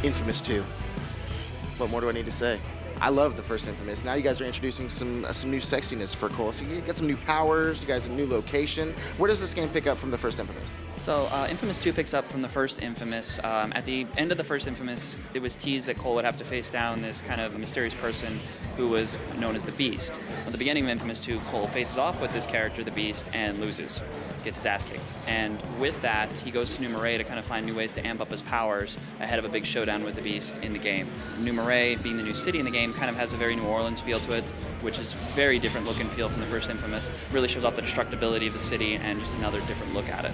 Infamous 2. What more do I need to say? I love the first Infamous. Now you guys are introducing some new sexiness for Cole. So you get some new powers, you guys have a new location. Where does this game pick up from the first Infamous? So Infamous 2 picks up from the first Infamous. At the end of the first Infamous, it was teased that Cole would have to face down this kind of mysterious person who was known as the Beast. At the beginning of Infamous 2, Cole faces off with this character, the Beast, and loses, gets his ass kicked. And with that, he goes to New Marais to kind of find new ways to amp up his powers ahead of a big showdown with the Beast in the game. New Marais, being the new city in the game, kind of has a very New Orleans feel to it, which is very different look and feel from the first Infamous. Really shows off the destructibility of the city and just another different look at it.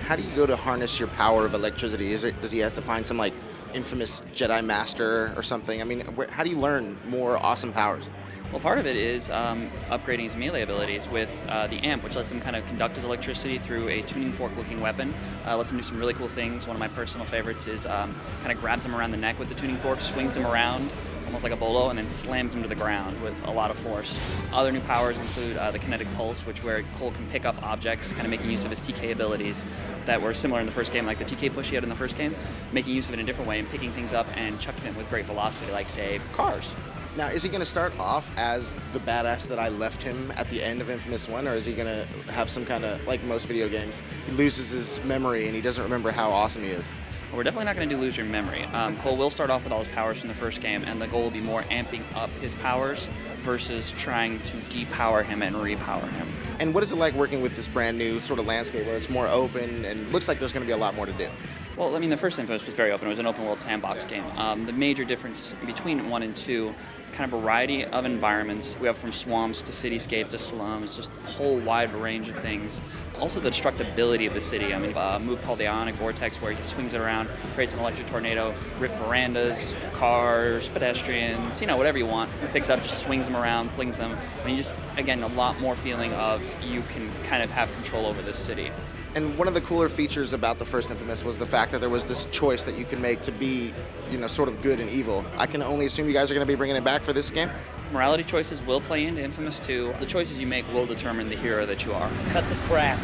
How do you go to harness your power of electricity? Does he have to find some like infamous Jedi master or something? I mean, how do you learn more awesome powers? Well, part of it is upgrading his melee abilities with the amp, which lets him kind of conduct his electricity through a tuning fork-looking weapon. Lets him do some really cool things. One of my personal favorites is kind of grabs him around the neck with the tuning fork, swings him around, almost like a bolo, and then slams him to the ground with a lot of force. Other new powers include the kinetic pulse, where Cole can pick up objects, kind of making use of his TK abilities that were similar in the first game, like the TK push he had in the first game, making use of it in a different way and picking things up and chucking them with great velocity, like, say, cars. Now, is he going to start off as the badass that I left him at the end of Infamous 1, or is he going to have some kind of, like most video games, he loses his memory and he doesn't remember how awesome he is? Well, we're definitely not going to do lose your memory. Cole will start off with all his powers from the first game, and the goal will be more amping up his powers versus trying to depower him and repower him. And what is it like working with this brand new sort of landscape where it's more open and looks like there's going to be a lot more to do? Well, I mean, the first Infamous was very open. It was an open world sandbox game. The major difference between 1 and 2, kind of variety of environments. We have from swamps to cityscape to slums, just a whole wide range of things. Also the destructibility of the city. I mean, a move called the Ionic Vortex where he swings it around, creates an electric tornado, rip verandas, cars, pedestrians, you know, whatever you want. Picks up, just swings them around, flings them. I mean, just, again, a lot more feeling of you can kind of have control over this city. And one of the cooler features about the first Infamous was the fact that there was this choice that you can make to be, you know, sort of good and evil. I can only assume you guys are going to be bringing it back for this game? Morality choices will play into Infamous 2. The choices you make will determine the hero that you are. Cut the crap.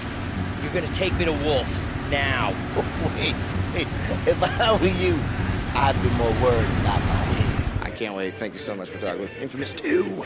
You're going to take me to Wolf. Now. Wait. If I were you, I'd be more worried about my head. I can't wait. Thank you so much for talking with Infamous 2.